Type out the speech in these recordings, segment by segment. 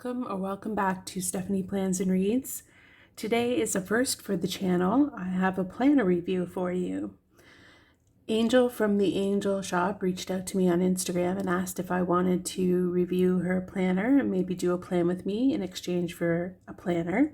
Welcome or welcome back to Stephanie Plans and Reads. Today is a first for the channel. I have a planner review for you. Angel from the Angel Shop reached out to me on Instagram and asked if I wanted to review her planner and maybe do a plan with me in exchange for a planner.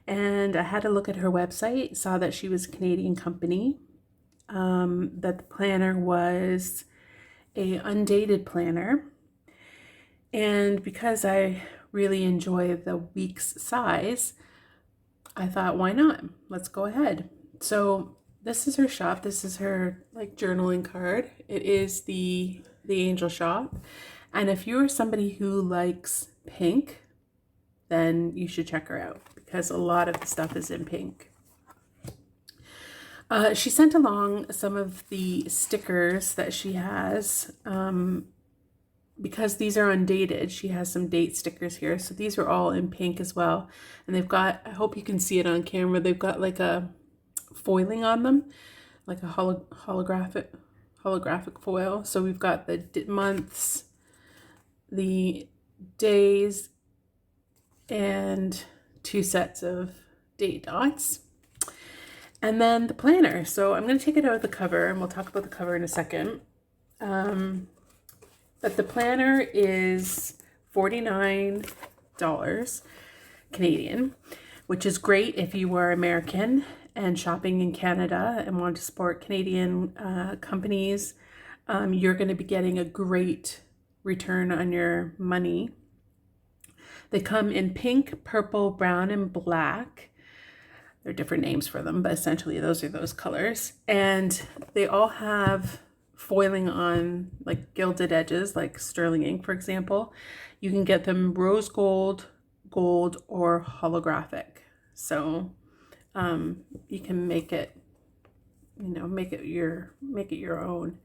And I had a look at her website, saw that she was a Canadian company, that the planner was a undated planner. And because I really enjoy the week's size, I thought, why not? Let's go ahead. So this is her shop. This is her journaling card. It is the Angel Shop. And if you're somebody who likes pink, then you should check her out because a lot of the stuff is in pink. She sent along some of the stickers that she has. Because these are undated, she has some date stickers here. So these are all in pink as well. And they've got, I hope you can see it on camera, they've got like a foiling on them, like a holographic foil. So we've got the months, the days, and 2 sets of date dots. And then the planner. So I'm going to take it out of the cover and we'll talk about the cover in a second. But the planner is $49 Canadian, which is great if you are American and shopping in Canada and want to support Canadian companies. You're going to be getting a great return on your money. They come in pink, purple, brown, and black. There are different names for them, but essentially those are those colors. And they all have foiling on like gilded edges, like sterling ink, for example. You can get them rose gold, gold, or holographic. So you can make it, make it your own.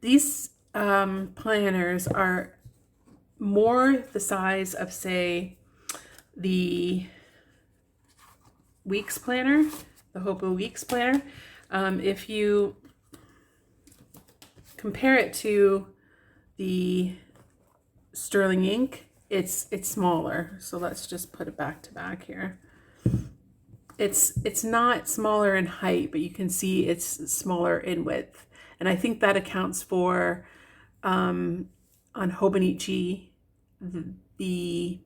These planners are more the size of, say, the Weeks planner, the Hope Weeks planner. If you compare it to the sterling ink, it's smaller. So let's just put it back to back here. It's not smaller in height, but you can see it's smaller in width. And I think that accounts for on Hobonichi, the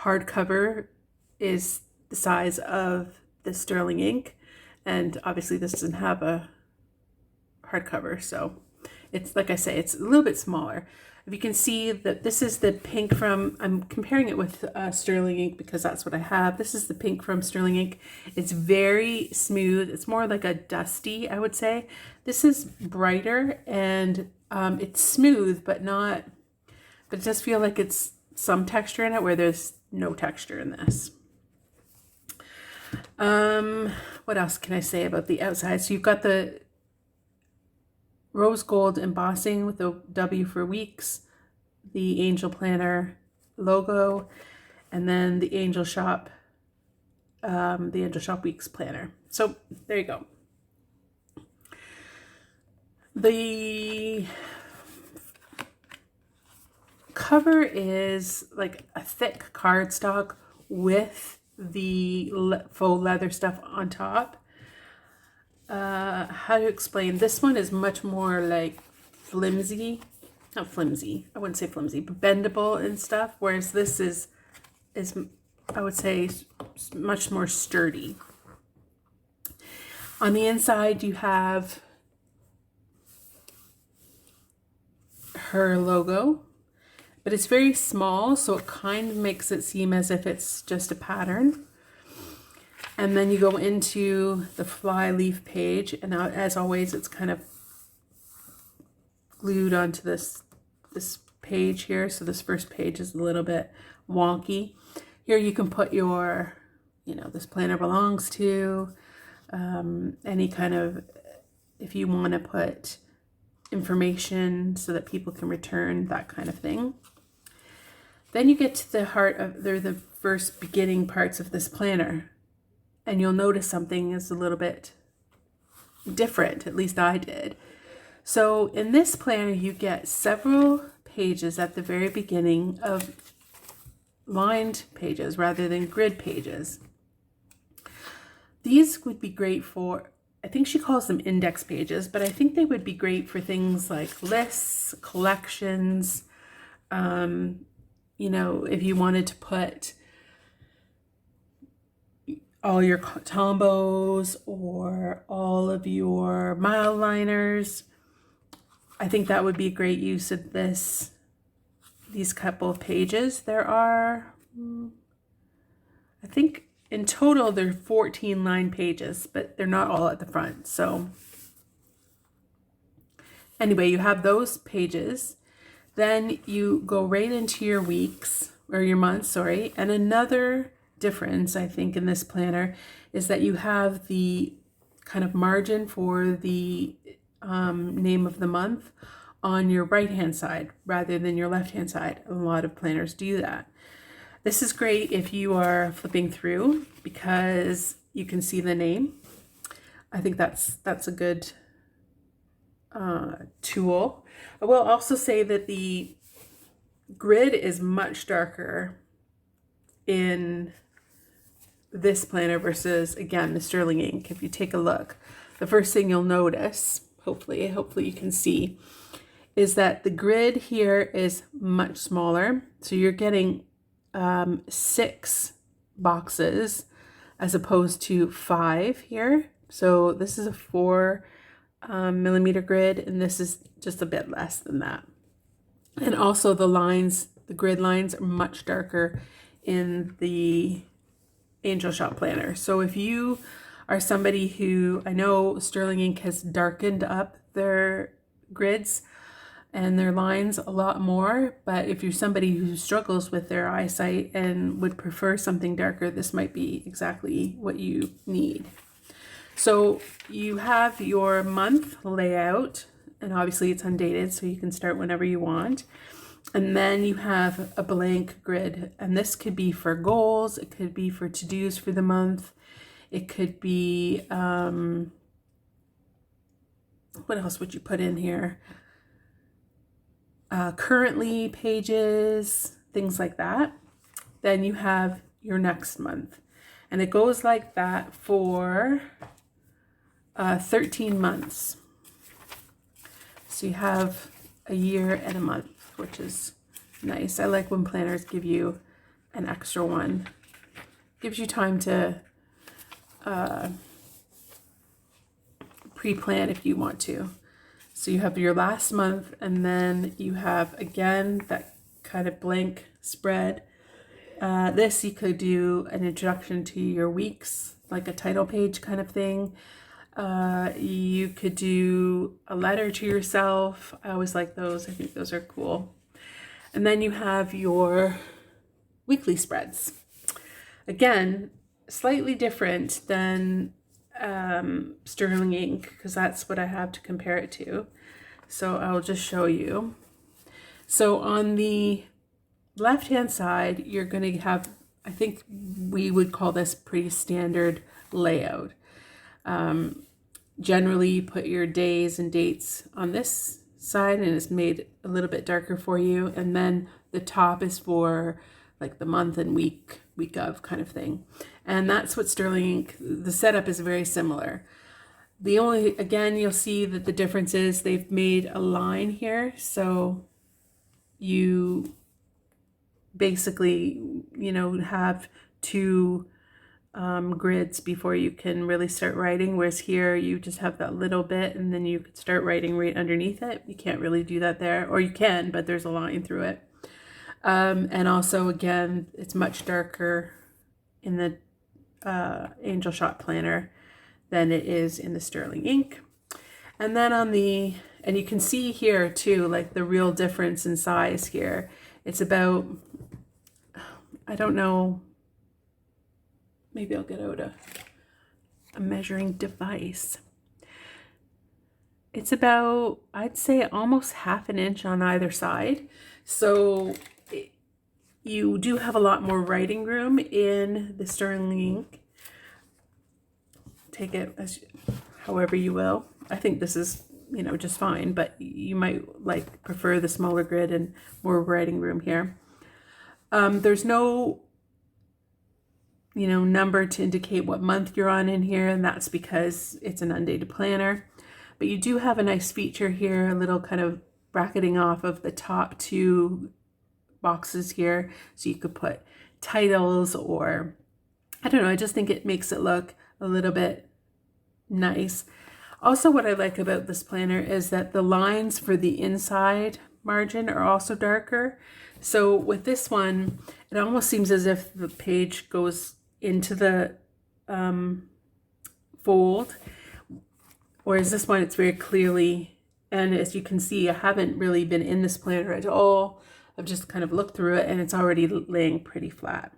hardcover is the size of the sterling ink, and obviously this doesn't have a hardcover, so it's, like I say, it's a little bit smaller. If you can see that this is the pink from, I'm comparing it with sterling ink because that's what I have. This is the pink from sterling ink. It's very smooth. It's more like a dusty, I would say. This is brighter and it's smooth, but it does feel like it's some texture in it where there's no texture in this. What else can I say about the outside? So you've got the rose gold embossing with the W for Weeks, the Angel Planner logo, and then the Angel Shop Weeks planner. So there you go. The cover is like a thick cardstock with the faux leather stuff on top. How to explain? This one is much more like flimsy, not flimsy, I wouldn't say flimsy, but bendable and stuff, whereas this is I would say much more sturdy. On the inside you have her logo, but it's very small, so it kind of makes it seem as if it's just a pattern. And then you go into the fly leaf page, and now, as always, it's kind of glued onto this page here. So this first page is a little bit wonky. Here you can put your, this planner belongs to, any kind of, if you want to put information so that people can return, that kind of thing. Then you get to the heart of, they're the first beginning parts of this planner. And you'll notice something is a little bit different, at least I did. So in this planner, you get several pages at the very beginning of lined pages rather than grid pages. These would be great for, I think she calls them index pages, but I think they would be great for things like lists, collections, you know, if you wanted to put all your tombos or all of your mile liners. I think that would be a great use of these couple of pages. There are, I think in total there are 14 line pages, but they're not all at the front. So anyway, you have those pages. Then you go right into your weeks, or your months, sorry. And another difference, I think, in this planner is that you have the kind of margin for the name of the month on your right hand side rather than your left hand side. A lot of planners do that. This is great if you are flipping through because you can see the name. I think that's a good tool. I will also say that the grid is much darker in this planner versus, again, the sterling ink. If you take a look, the first thing you'll notice, hopefully you can see, is that the grid here is much smaller. So you're getting 6 boxes as opposed to 5 here. So this is a 4 millimeter grid, and this is just a bit less than that. And also the lines, the grid lines are much darker in the Angel Shop planner. So if you are somebody who, I know Sterling Ink has darkened up their grids and their lines a lot more, but if you're somebody who struggles with their eyesight and would prefer something darker, this might be exactly what you need. So you have your month layout, and obviously it's undated, so you can start whenever you want. And then you have a blank grid, and this could be for goals, it could be for to-dos for the month, it could be, what else would you put in here? Currently pages, things like that. Then you have your next month, and it goes like that for 13 months. So you have a year and a month, which is nice. I like when planners give you an extra one. Gives you time to pre-plan if you want to. So you have your last month, and then you have, again, that kind of blank spread. This you could do an introduction to your weeks, like a title page kind of thing. You could do a letter to yourself. I always like those. I think those are cool. And then you have your weekly spreads. Again, slightly different than Sterling Ink, because that's what I have to compare it to. So I'll just show you. So on the left hand side, you're going to have, I think we would call this pretty standard layout. Generally you put your days and dates on this side, and it's made a little bit darker for you, and then the top is for like the month and week of kind of thing. And that's what Sterling Ink, the setup is very similar. The only, again, you'll see that the difference is they've made a line here, so you basically, you know, have 2 grids before you can really start writing, whereas here you just have that little bit and then you could start writing right underneath it. You can't really do that there, or you can, but there's a line through it. And also, again, it's much darker in the Angel Shop planner than it is in the Sterling Ink. And then on the, and you can see here too, like the real difference in size here. It's about, I don't know, maybe I'll get out a measuring device. It's about, I'd say almost ½ an inch on either side. So you do have a lot more writing room in the Sterling Ink. Take it as however you will. I think this is, you know, just fine, but you might like prefer the smaller grid and more writing room here. There's no, number to indicate what month you're on in here, and that's because it's an undated planner. But you do have a nice feature here, a little kind of bracketing off of the top two boxes here, so you could put titles, or I don't know, I just think it makes it look a little bit nice. Also, what I like about this planner is that the lines for the inside margin are also darker. So with this one, it almost seems as if the page goes into the fold, whereas this one, it's very clearly, and as you can see, I haven't really been in this planner at all. I've just kind of looked through it and it's already laying pretty flat.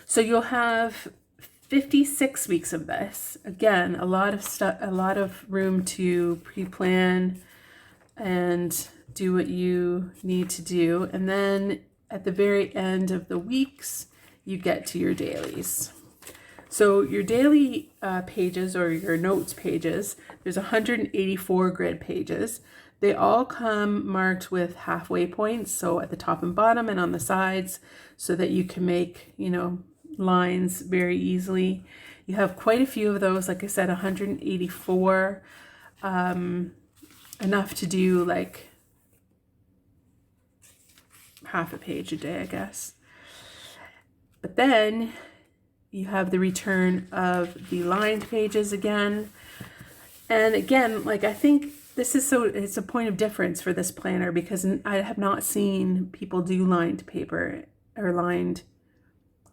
So you'll have 56 weeks of this. Again, a lot of stuff, a lot of room to pre-plan and do what you need to do. And then at the very end of the weeks, you get to your dailies. So your daily pages, or your notes pages, there's 184 grid pages. They all come marked with halfway points, so at the top and bottom and on the sides, so that you can make, lines very easily. You have quite a few of those, like I said, 184, enough to do like half a page a day, I guess. But then you have the return of the lined pages again. And again, like, I think this is it's a point of difference for this planner, because I have not seen people do lined paper or lined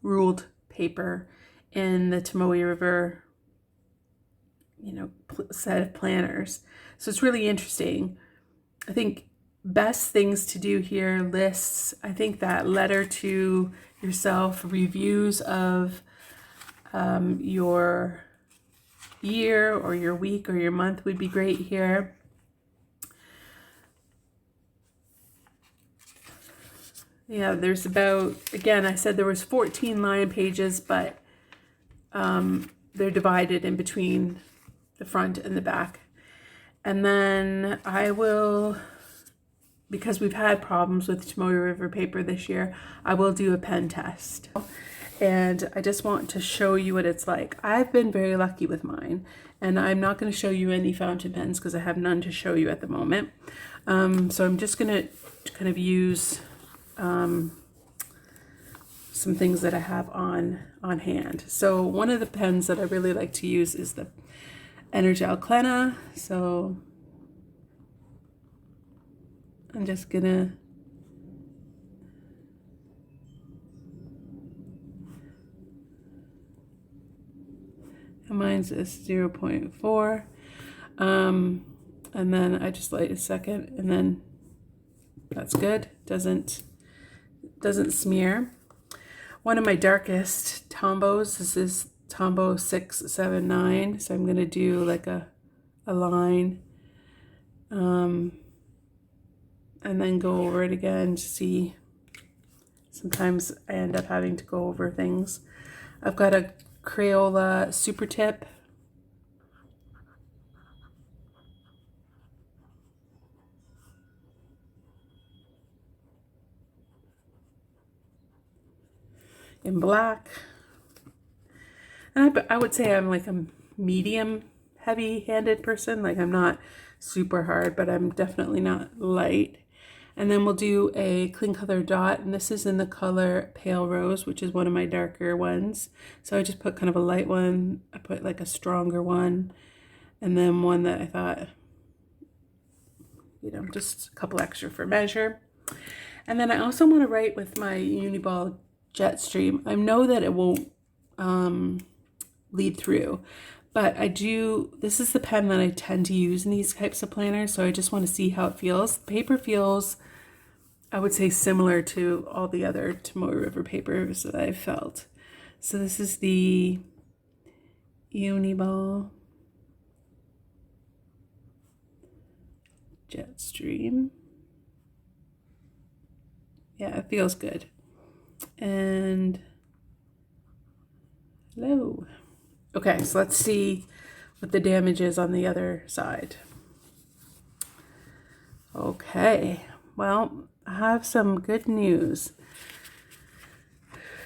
ruled paper in the Tomoe River, set of planners. So it's really interesting. I think best things to do here, lists. I think that letter to yourself, reviews of your year or your week or your month would be great here. Yeah, there's about, again, I said there was 14 line pages, but they're divided in between the front and the back. And then I will, because we've had problems with Tomoe River paper this year, I will do a pen test. And I just want to show you what it's like. I've been very lucky with mine, and I'm not going to show you any fountain pens because I have none to show you at the moment. So I'm just going to kind of use some things that I have on hand. So one of the pens that I really like to use is the Energel Klena. So I'm just gonna mine's is 0.4, and then I just light a second, and then that's good. Doesn't smear. One of my darkest Tombos, this is Tombow 679, so I'm gonna do like a line, and then go over it again to see. Sometimes I end up having to go over things. I've got a Crayola Super Tip. In black. And I would say I'm like a medium heavy-handed person. Like, I'm not super hard, but I'm definitely not light. And then we'll do a clean color dot, and this is in the color Pale Rose, which is one of my darker ones. So I just put kind of a light one, I put like a stronger one, and then one that I thought, just a couple extra for measure. And then I also want to write with my Uniball Jetstream. I know that it won't lead through, but this is the pen that I tend to use in these types of planners, so I just want to see how it feels. The paper feels, I would say, similar to all the other Tomoe River papers that I've felt. So this is the Uniball Jetstream. Yeah, it feels good. And hello. Okay, so let's see what the damage is on the other side. Okay, well, I have some good news.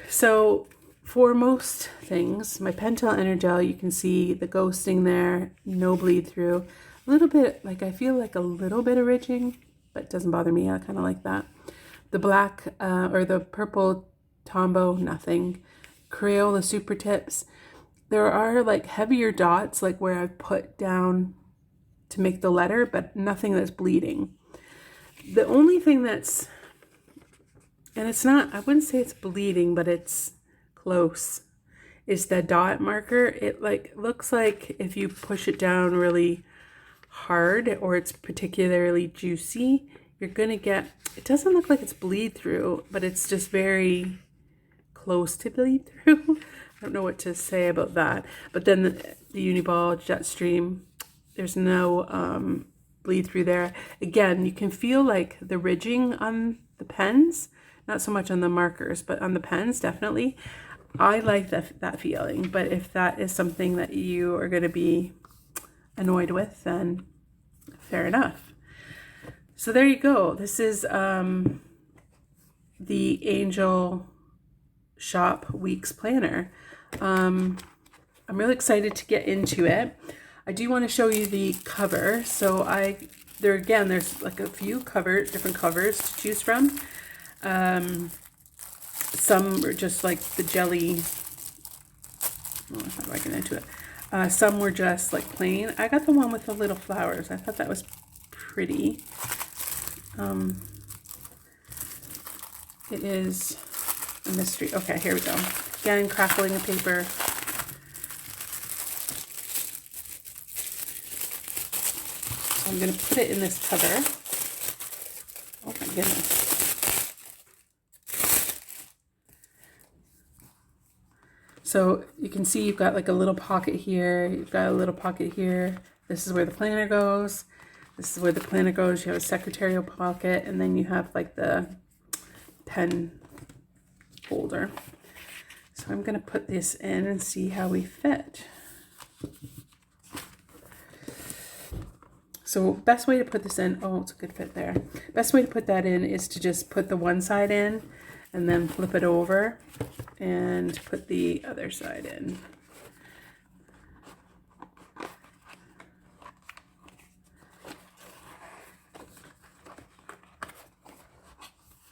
So for most things, my Pentel Energel, you can see the ghosting there, no bleed through. A little bit, like I feel like a little bit of ridging, but it doesn't bother me. I kind of like that. The black or the purple Tombow, nothing. Crayola Super Tips. There are like heavier dots, like where I've put down to make the letter, but nothing that's bleeding. The only thing that's, and it's not, I wouldn't say it's bleeding, but it's close, is the dot marker. It like looks like if you push it down really hard or it's particularly juicy, you're gonna get, it doesn't look like it's bleed through, but it's just very close to bleed through. I don't know what to say about that. But then the Uniball Jetstream, there's no bleed through there. Again, you can feel like the ridging on the pens, not so much on the markers, but on the pens, definitely. I like that feeling, but if that is something that you are going to be annoyed with, then fair enough. So there you go. This is the Angel Shoppe Weeks planner. I'm really excited to get into it. I do want to show you the cover. So there's like a few different covers to choose from. Some are just like the jelly. Oh, how do I get into it? Some were just like plain. I got the one with the little flowers. I thought that was pretty. It is a mystery. Okay, here we go. Again, crackling a paper. So I'm going to put it in this cover. Oh my goodness. So you can see you've got like a little pocket here. You've got a little pocket here. This is where the planner goes. This is where the planner goes. You have a secretarial pocket, and then you have like the pen holder. So I'm going to put this in and see how we fit. So best way to put this in, oh, it's a good fit there. Best way to put that in is to just put the one side in and then flip it over and put the other side in.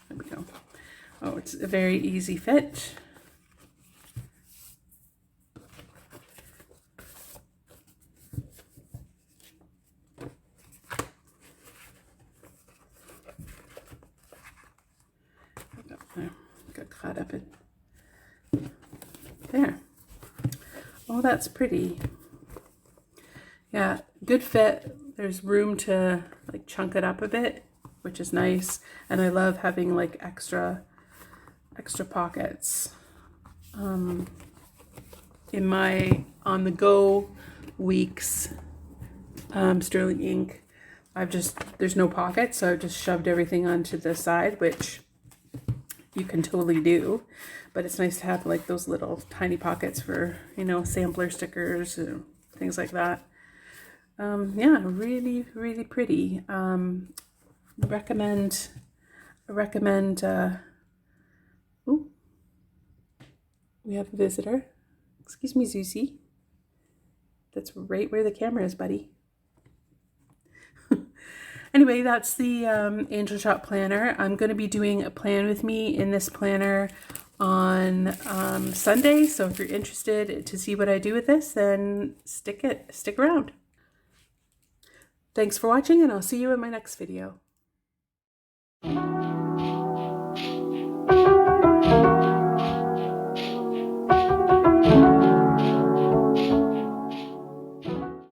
There we go. Oh, it's a very easy fit. Got caught up in there. Oh, that's pretty. Yeah, good fit. There's room to like chunk it up a bit, which is nice. And I love having like extra pockets. In my on the go weeks sterling ink, there's no pockets, so I've just shoved everything onto the side, which you can totally do, but it's nice to have like those little tiny pockets for, you know, sampler stickers and things like that. Yeah, really, really pretty. Recommend, ooh, we have a visitor. Excuse me, Zuzi. That's right where the camera is, buddy. Anyway, that's the Angel Shoppe planner. I'm going to be doing a plan with me in this planner on Sunday. So if you're interested to see what I do with this, then stick around. Thanks for watching, and I'll see you in my next video.